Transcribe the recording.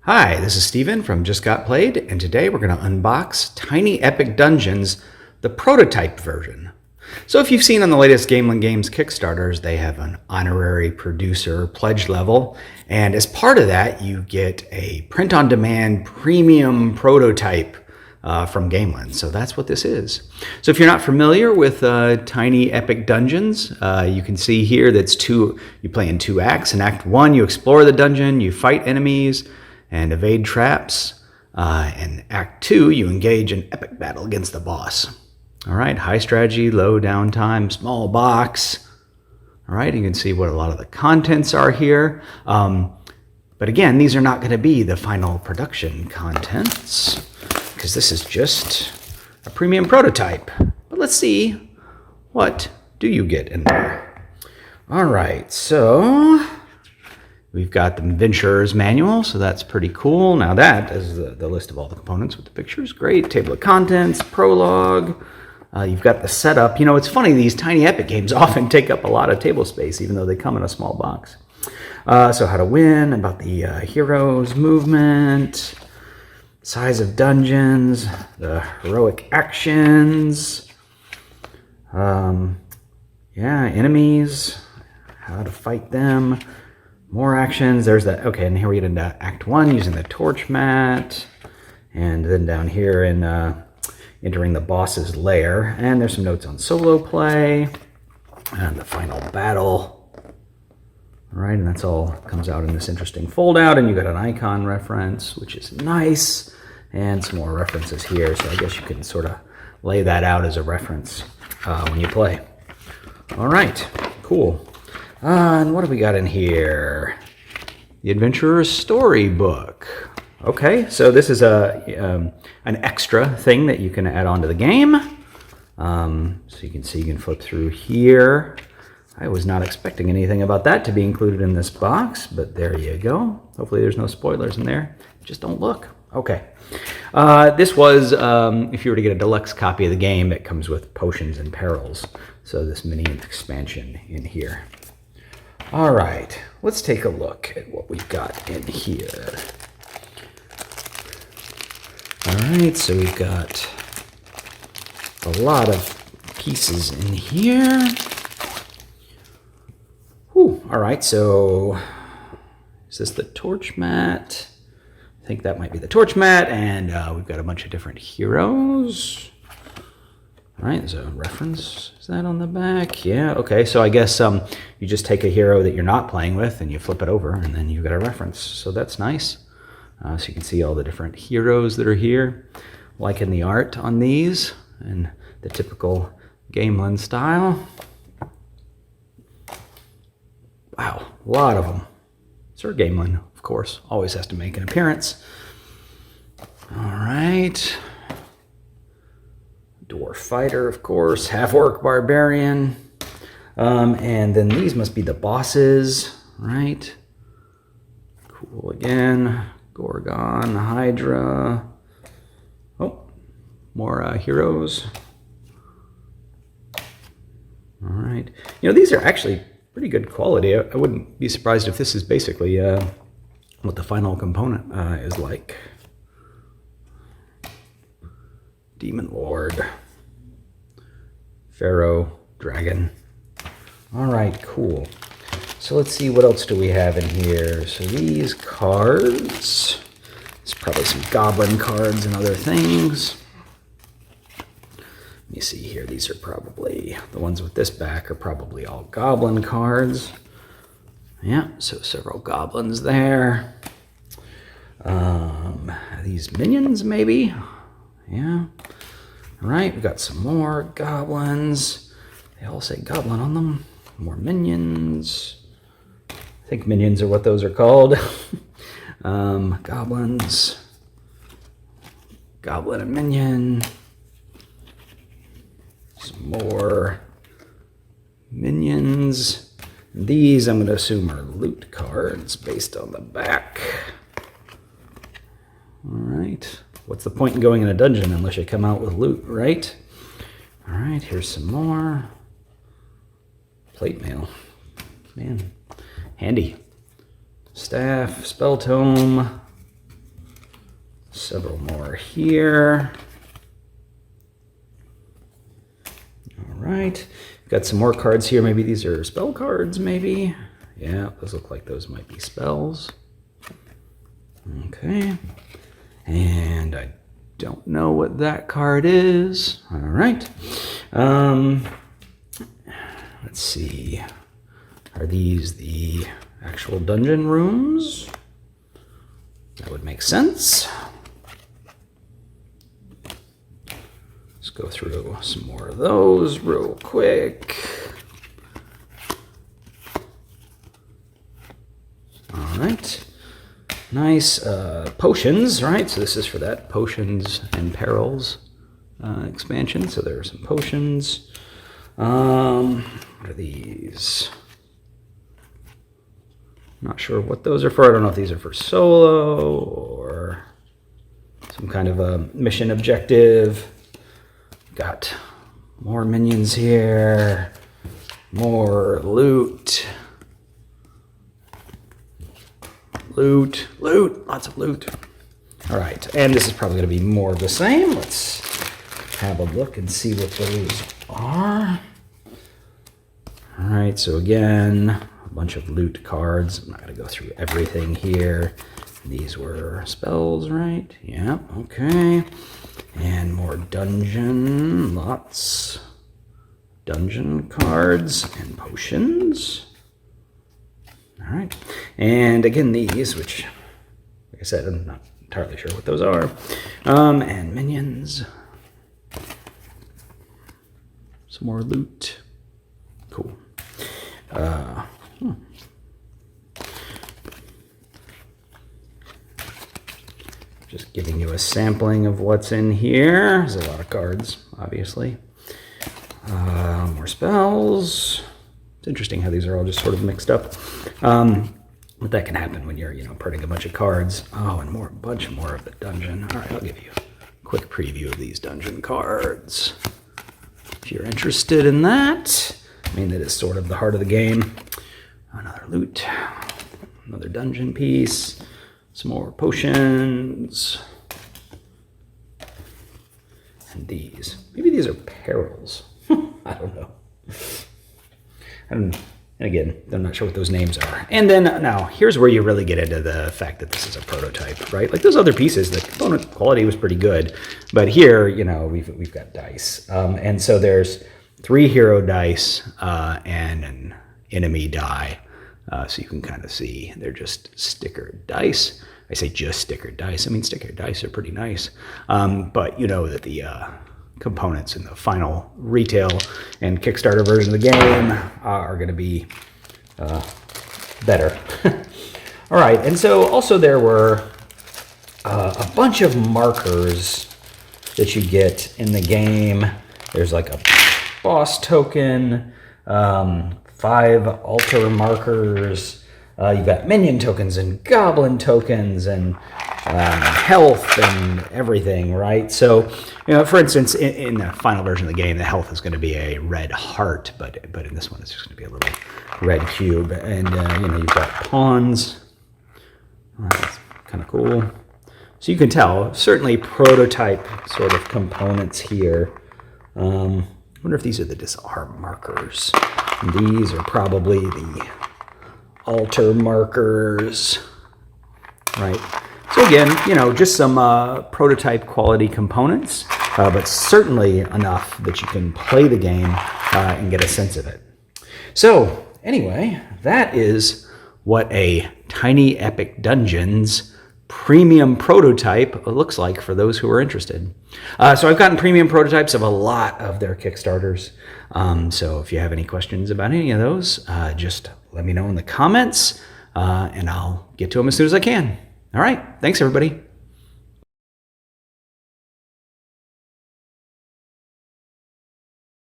Hi, this is Steven from Just Got Played, and today we're going to unbox Tiny Epic Dungeons, the prototype version. So if you've seen on the latest Game and Games Kickstarters, they have an honorary producer pledge level, and as part of that, you get a print-on-demand premium prototype from Gameland. So that's what this is. So if you're not familiar with Tiny Epic Dungeons, you can see here that's you play in 2 acts. In Act 1, you explore the dungeon, you fight enemies, and evade traps. In Act 2, you engage in epic battle against the boss. All right, high strategy, low downtime, small box. All right, you can see what a lot of the contents are here. But again, these are not going to be the final production contents because this is just a premium prototype. But let's see, what do you get in there? All right, so we've got the Adventurer's Manual, so that's pretty cool. Now that is the list of all the components with the pictures. Great. Table of contents, prologue. You've got the setup. You know, it's funny, these Tiny Epic games often take up a lot of table space, even though they come in a small box. So how to win, about the heroes, movement, size of dungeons, the heroic actions, enemies, how to fight them, more actions. There's that. Okay, and here we get into Act 1 using the torch mat, and then down here in entering the boss's lair. And there's some notes on solo play and the final battle. All right, and that's all comes out in this interesting fold out, and you got an icon reference, which is nice, and some more references here. So I guess you can sort of lay that out as a reference when you play. All right, cool. And what do we got in here? The Adventurer's Storybook. Okay, so this is an extra thing that you can add on to the game. So you can see, you can flip through here. I was not expecting anything about that to be included in this box, but there you go. Hopefully there's no spoilers in there. Just don't look. Okay. This was, if you were to get a deluxe copy of the game, it comes with Potions and Perils. So this mini expansion in here. All right, let's take a look at what we've got in here. All right, so we've got a lot of pieces in here. Whew, all right, so is this the torch mat? I think that might be the torch mat, and we've got a bunch of different heroes. All right, there's a reference. Is that on the back? Yeah, okay, so I guess you just take a hero that you're not playing with and you flip it over, and then you've got a reference. So that's nice. So you can see all the different heroes that are here, liking the art on these and the typical Gameland style. Wow, a lot of them. Sir Gameland, of course, always has to make an appearance. All right. Dwarf Fighter, of course, Half-Orc Barbarian. And then these must be the bosses, right? Cool again. Gorgon, Hydra. Oh, more heroes. All right. You know, these are actually pretty good quality. I wouldn't be surprised if this is basically what the final component is like. Demon Lord, Pharaoh, Dragon. All right, cool. So let's see, what else do we have in here? So these cards, there's probably some goblin cards and other things. Let me see here, these are probably, the ones with this back are probably all goblin cards. Yeah, so several goblins there. These minions maybe? Yeah. All right, we've got some more goblins. They all say goblin on them. More minions. I think minions are what those are called. Goblins. Goblin and minion. Some more minions. These, I'm going to assume, are loot cards based on the back. All right. What's the point in going in a dungeon unless you come out with loot, right? All right, here's some more. Plate mail. Man, handy. Staff, spell tome, several more here. All right. Got some more cards here. Maybe these are spell cards, maybe. Yeah, those look like those might be spells. Okay. And I don't know what that card is. All right. Let's see. Are these the actual dungeon rooms? That would make sense. Let's go through some more of those real quick. All right. Nice potions, right? So this is for that Potions and Perils expansion. So there are some potions. What are these? Not sure what those are for. I don't know if these are for solo or some kind of a mission objective. Got more minions here. More loot. Loot, lots of loot. All right, and this is probably going to be more of the same. Let's have a look and see what those are. All right, so again, a bunch of loot cards. I'm not going to go through everything here. These were spells, right? Yeah, okay. And more dungeon, lots. Dungeon cards and potions. All right, and again, these, which, like I said, I'm not entirely sure what those are. And minions. Some more loot. Cool. Just giving you a sampling of what's in here. There's a lot of cards, obviously. More spells. It's interesting how these are all just sort of mixed up. But that can happen when you're, printing a bunch of cards. Oh, and a bunch more of the dungeon. All right, I'll give you a quick preview of these dungeon cards. If you're interested in that. I mean, that is sort of the heart of the game. Another loot. Another dungeon piece. Some more potions. And these. Maybe these are perils. I don't know. And again, I'm not sure what those names are. And then now, here's where you really get into the fact that this is a prototype, right? Like those other pieces, the component quality was pretty good. But here, we've got dice. And so there's 3 hero dice and an enemy die. So you can kind of see they're just stickered dice. I say just stickered dice. I mean, stickered dice are pretty nice. But you know that the components in the final retail and Kickstarter version of the game are going to be better. All right, and so also there were a bunch of markers that you get in the game. There's like a boss token, 5 altar markers. You've got minion tokens and goblin tokens and health and everything, right? So, for instance, in the final version of the game, the health is going to be a red heart, but in this one, it's just going to be a little red cube. And, you've got pawns. Well, that's kind of cool. So you can tell, certainly prototype sort of components here. I wonder if these are the disarm markers. And these are probably the altar markers, right? So again, just some prototype quality components, but certainly enough that you can play the game and get a sense of it. So anyway, that is what a Tiny Epic Dungeons premium prototype looks like for those who are interested. So I've gotten premium prototypes of a lot of their Kickstarters. So if you have any questions about any of those, just let me know in the comments, and I'll get to them as soon as I can. All right. Thanks, everybody.